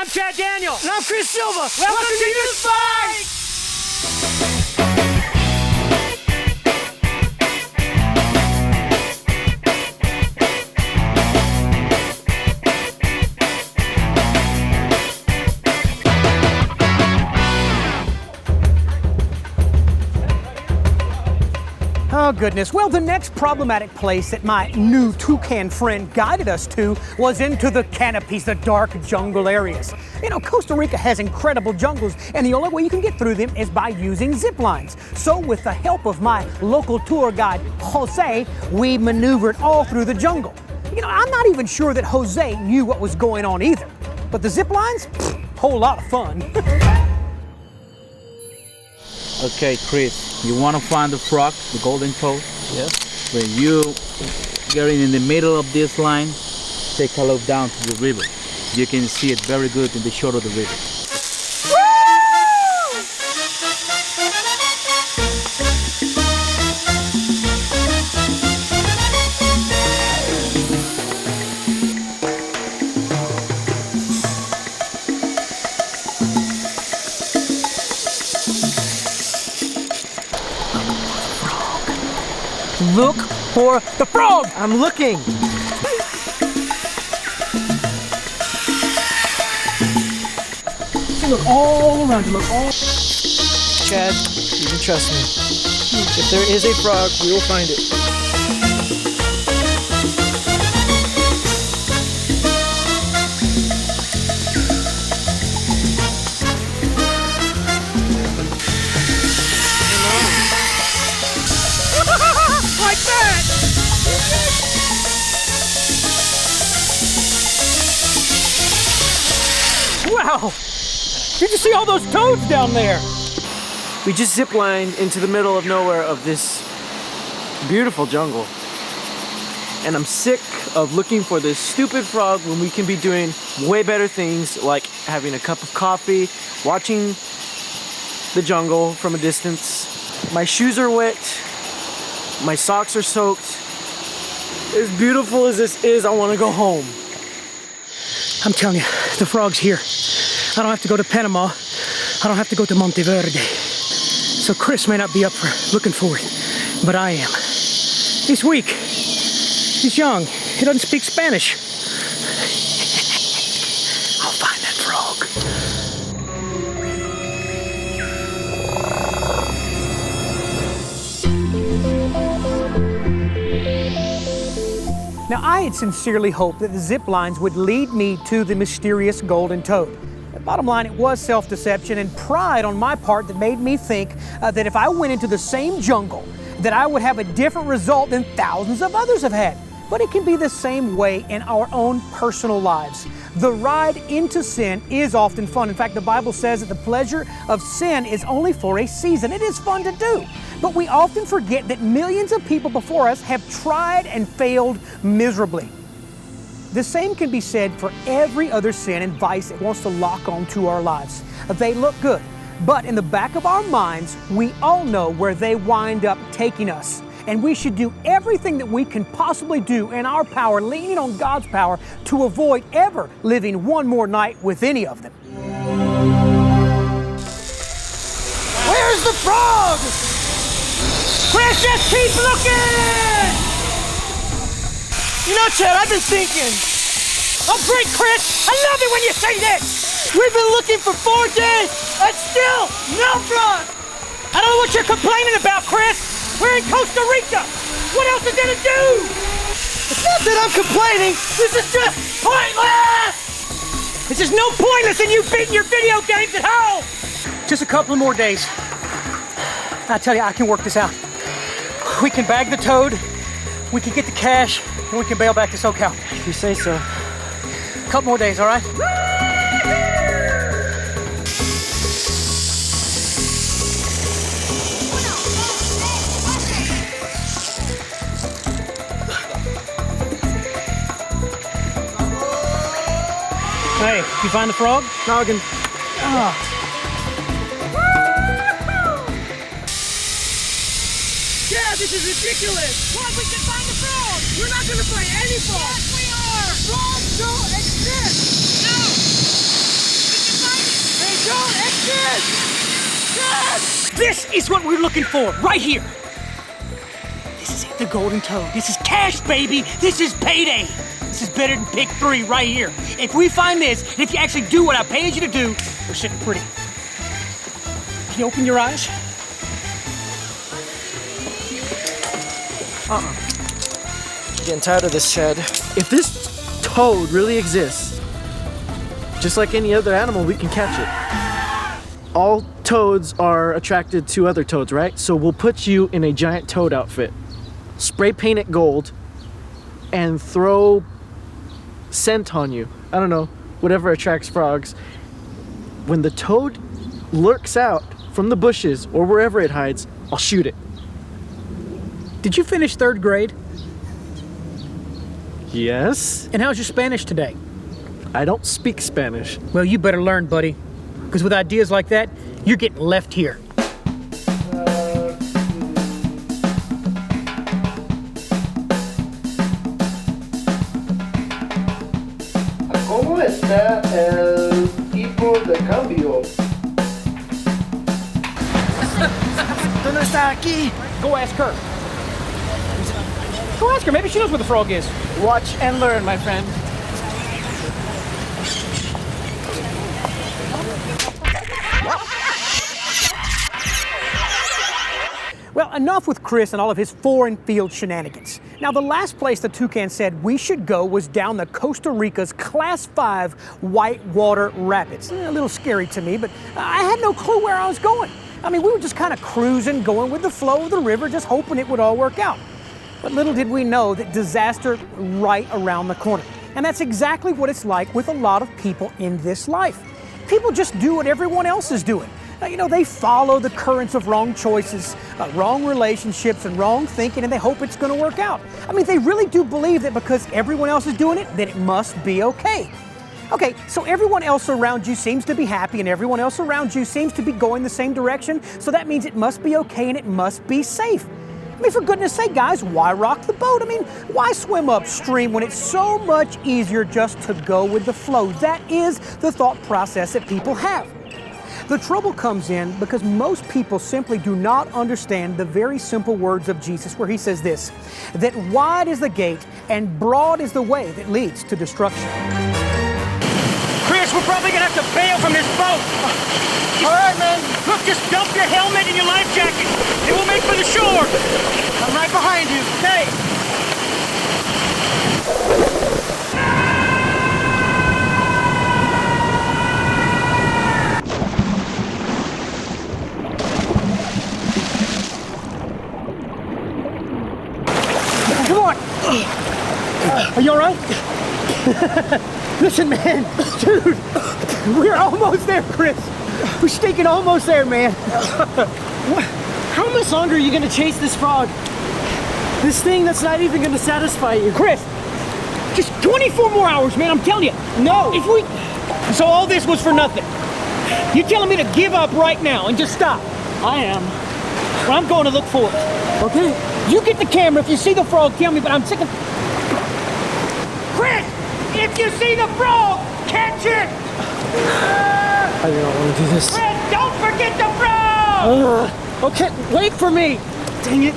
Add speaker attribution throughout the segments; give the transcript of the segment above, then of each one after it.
Speaker 1: I'm Chad Daniel.
Speaker 2: And I'm Chris Silva.
Speaker 1: Welcome to Youth Fight!
Speaker 2: Oh, goodness. Well, the next problematic place that my new toucan friend guided us to was into the canopies, the dark jungle areas. You know, Costa Rica has incredible jungles, and the only way you can get through them is by using zip lines. So with the help of my local tour guide, Jose, we maneuvered all through the jungle. You know, I'm not even sure that Jose knew what was going on either. But the zip lines, whole lot of fun.
Speaker 3: Okay, Chris, you want to find the frog, the golden toad?
Speaker 2: Yes.
Speaker 3: When you get in the middle of this line, take a look down to the river. You can see it very good in the shore of the river.
Speaker 2: Look for the frog!
Speaker 1: I'm looking.
Speaker 2: Look all around you, look all...
Speaker 1: Chad, you can trust me. If there is a frog, we will find it.
Speaker 2: Like that! Wow! Did you see all those toads down there?
Speaker 1: We just ziplined into the middle of nowhere of this beautiful jungle. And I'm sick of looking for this stupid frog when we can be doing way better things like having a cup of coffee, watching the jungle from a distance. My shoes are wet. My socks are soaked. As beautiful as this is, I want to go home.
Speaker 2: I'm telling you, the frog's here. I don't have to go to Panama. I don't have to go to Monteverde. So Chris may not be up for looking for it, but I am. He's weak. He's young. He doesn't speak Spanish. I'll find that frog. Now, I had sincerely hoped that the zip lines would lead me to the mysterious golden toad. Bottom line, it was self-deception and pride on my part that made me think that if I went into the same jungle, that I would have a different result than thousands of others have had. But it can be the same way in our own personal lives. The ride into sin is often fun. In fact, the Bible says that the pleasure of sin is only for a season. It is fun to do. But we often forget that millions of people before us have tried and failed miserably. The same can be said for every other sin and vice that wants to lock onto our lives. They look good, but in the back of our minds, we all know where they wind up taking us. And we should do everything that we can possibly do in our power, leaning on God's power, to avoid ever living one more night with any of them.
Speaker 1: Where's the frog?
Speaker 2: Chris, just keep looking!
Speaker 1: You know, Chad, I've been thinking.
Speaker 2: Oh, great, Chris! I love it when you say this!
Speaker 1: We've been looking for 4 days and still no frog.
Speaker 2: I don't know what you're complaining about, Chris! We're in Costa Rica! What else is there to do?
Speaker 1: It's not that I'm complaining. This is just pointless!
Speaker 2: This is no pointless in you beating your video games at home! Just a couple of more days. I tell you, I can work this out. We can bag the toad, we can get the cash, and we can bail back to SoCal.
Speaker 1: If you say so.
Speaker 2: A couple more days, all right? Hey, you find the frog?
Speaker 1: Noggin.
Speaker 2: Oh.
Speaker 1: Yeah, this is ridiculous.
Speaker 2: What? We can find the frog!
Speaker 1: We're not gonna find any frog.
Speaker 2: Yes, we are!
Speaker 1: Frogs don't exist.
Speaker 2: No! This is what we're looking for, right here. This is it, the golden toad. This is cash, baby. This is payday. This is better than pick 3 right here. If we find this, and if you actually do what I paid you to do, we're sitting pretty. Can you open your eyes?
Speaker 1: Getting tired of this, Chad. If this toad really exists, just like any other animal, we can catch it. All toads are attracted to other toads, right? So we'll put you in a giant toad outfit, spray paint it gold, and throw scent on you. I don't know, whatever attracts frogs. When the toad lurks out from the bushes or wherever it hides, I'll shoot it.
Speaker 2: Did you finish 3rd grade?
Speaker 1: Yes?
Speaker 2: And how's your Spanish today?
Speaker 1: I don't speak Spanish.
Speaker 2: Well, you better learn, buddy. Because with ideas like that, you're getting left here.
Speaker 1: ¿Cómo está el tipo de cambio? ¿Dónde está aquí?
Speaker 2: Go ask her. Go ask her. Maybe she knows where the frog is.
Speaker 1: Watch and learn, my friend.
Speaker 2: Well, enough with Chris and all of his foreign field shenanigans. Now, the last place the toucan said we should go was down the Costa Rica's Class 5 Whitewater Rapids. A little scary to me, but I had no clue where I was going. I mean, we were just kind of cruising, going with the flow of the river, just hoping it would all work out. But little did we know that disaster right around the corner. And that's exactly what it's like with a lot of people in this life. People just do what everyone else is doing. You know, they follow the currents of wrong choices, wrong relationships, and wrong thinking, and they hope it's going to work out. I mean, they really do believe that because everyone else is doing it, that it must be okay. Okay, so everyone else around you seems to be happy, and everyone else around you seems to be going the same direction, so that means it must be okay and it must be safe. I mean, for goodness sake, guys, why rock the boat? I mean, why swim upstream when it's so much easier just to go with the flow? That is the thought process that people have. The trouble comes in because most people simply do not understand the very simple words of Jesus where he says this, that wide is the gate and broad is the way that leads to destruction. Chris, we're probably gonna have to bail from this boat. All right, man. Look, just dump your helmet and your life jacket and we'll make for the shore. I'm right behind you. Okay. Come on! Are you all right? Listen, man, dude, we're almost there, Chris. We're stinking almost there, man.
Speaker 1: How much longer are you gonna chase this frog? This thing that's not even gonna satisfy you.
Speaker 2: Chris, just 24 more hours, man, I'm telling you.
Speaker 1: No!
Speaker 2: If we... So all this was for nothing. You're telling me to give up right now and just stop?
Speaker 1: I am.
Speaker 2: Well, I'm going to look for it.
Speaker 1: Okay.
Speaker 2: You get the camera. If you see the frog, tell me, but I'm sick of... Chris! If you see the frog, catch it!
Speaker 1: I don't want to do this.
Speaker 2: Chris, don't forget the frog!
Speaker 1: Okay, wait for me. Dang it.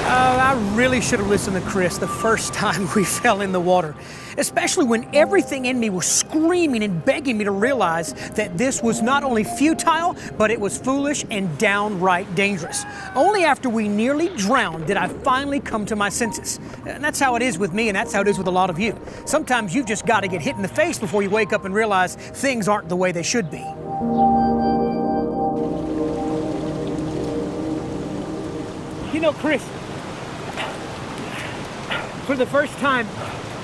Speaker 2: I really should have listened to Chris the first time we fell in the water, especially when everything in me was screaming and begging me to realize that this was not only futile, but it was foolish and downright dangerous. Only after we nearly drowned did I finally come to my senses. And that's how it is with me, and that's how it is with a lot of you. Sometimes you've just got to get hit in the face before you wake up and realize things aren't the way they should be. You know, Chris, for the first time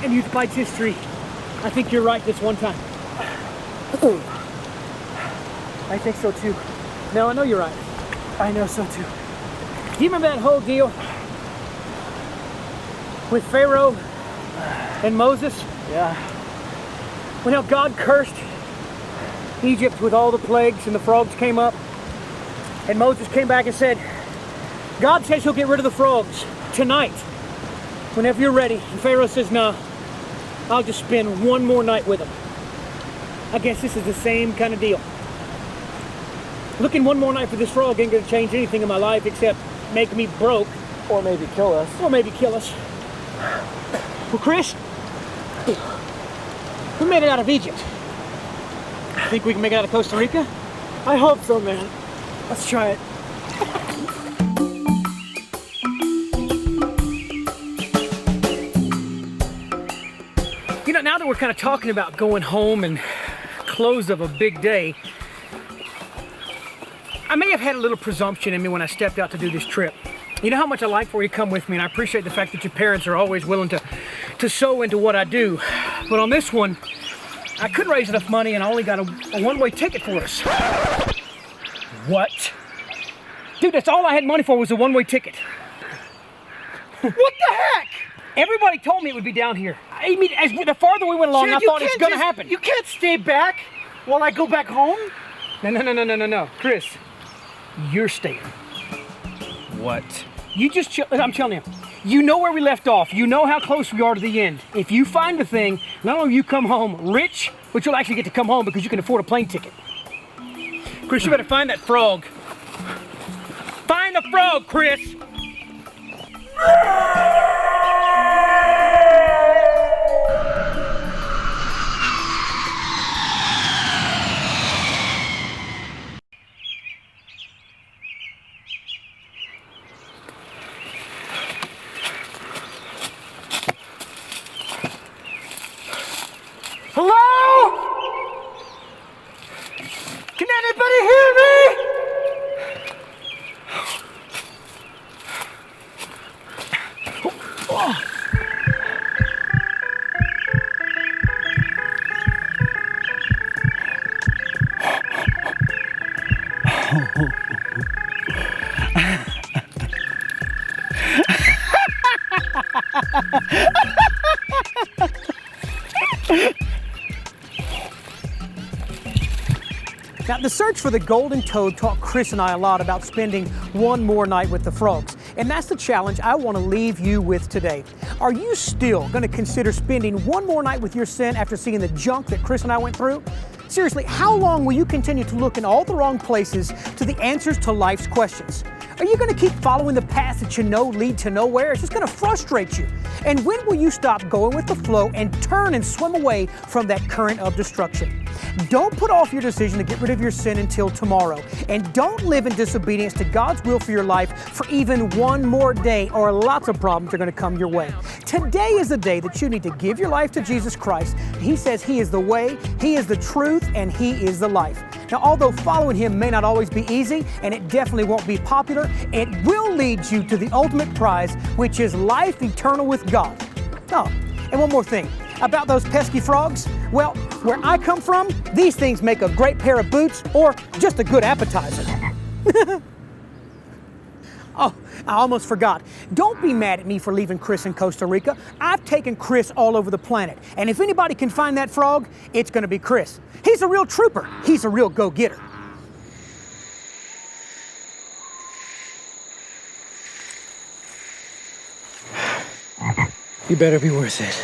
Speaker 2: in Youth Bites history, I think you're right this one time.
Speaker 1: I think so too.
Speaker 2: No, I know you're right.
Speaker 1: I know so too.
Speaker 2: Do you remember that whole deal with Pharaoh and Moses?
Speaker 1: Yeah.
Speaker 2: When how God cursed Egypt with all the plagues and the frogs came up, and Moses came back and said, God says he'll get rid of the frogs tonight, whenever you're ready. And Pharaoh says, no, I'll just spend one more night with them. I guess this is the same kind of deal. Looking one more night for this frog ain't gonna change anything in my life except make me broke.
Speaker 1: Or maybe kill us.
Speaker 2: Or maybe kill us. Well, Chris, we made it out of Egypt. Think we can make it out of Costa Rica?
Speaker 1: I hope so, man.
Speaker 2: Let's try it. You know, now that we're kind of talking about going home and close of a big day, I may have had a little presumption in me when I stepped out to do this trip. You know how much I like for you to come with me, and I appreciate the fact that your parents are always willing to sow into what I do. But on this one, I couldn't raise enough money, and I only got a one-way ticket for us. What? Dude, that's all I had money for was a one-way ticket.
Speaker 1: What the heck?
Speaker 2: Everybody told me it would be down here. I mean, as the farther we went along,
Speaker 1: Chad,
Speaker 2: I thought it's gonna happen.
Speaker 1: You can't stay back while I go back home?
Speaker 2: No. Chris, you're staying. What? You just chill. I'm telling you. You know where we left off. You know how close we are to the end. If you find the thing, not only you come home rich, but you'll actually get to come home because you can afford a plane ticket. Chris, you better find that frog. Find the frog, Chris!
Speaker 1: Hello? Can anybody hear me?
Speaker 2: Now, the search for the golden toad taught Chris and I a lot about spending one more night with the frogs. And that's the challenge I want to leave you with today. Are you still going to consider spending one more night with your sin after seeing the junk that Chris and I went through? Seriously, how long will you continue to look in all the wrong places to the answers to life's questions? Are you going to keep following the paths that you know lead to nowhere? It's just going to frustrate you. And when will you stop going with the flow and turn and swim away from that current of destruction? Don't put off your decision to get rid of your sin until tomorrow. And don't live in disobedience to God's will for your life for even one more day, or lots of problems are going to come your way. Today is the day that you need to give your life to Jesus Christ. He says He is the way, He is the truth, and He is the life. Now, although following Him may not always be easy, and it definitely won't be popular, it will lead you to the ultimate prize, which is life eternal with God. Oh, and one more thing. About those pesky frogs, well, where I come from, these things make a great pair of boots or just a good appetizer. Oh, I almost forgot. Don't be mad at me for leaving Chris in Costa Rica. I've taken Chris all over the planet. And if anybody can find that frog, it's going to be Chris. He's a real trooper. He's a real go-getter.
Speaker 1: You better be worth it.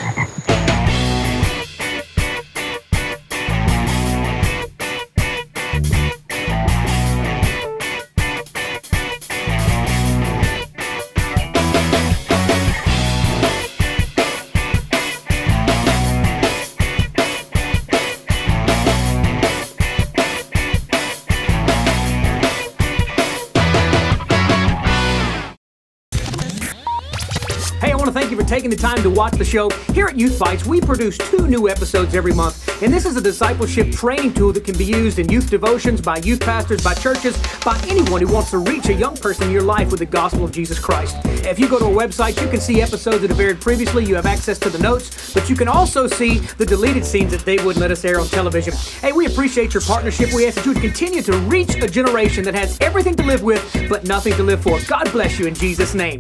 Speaker 2: Hey, I want to thank you for taking the time to watch the show. Here at Youth Bites, we produce 2 new episodes every month, and this is a discipleship training tool that can be used in youth devotions, by youth pastors, by churches, by anyone who wants to reach a young person in your life with the gospel of Jesus Christ. If you go to our website, you can see episodes that have aired previously. You have access to the notes, but you can also see the deleted scenes that they wouldn't let us air on television. Hey, we appreciate your partnership. We ask that you would continue to reach a generation that has everything to live with, but nothing to live for. God bless you in Jesus' name.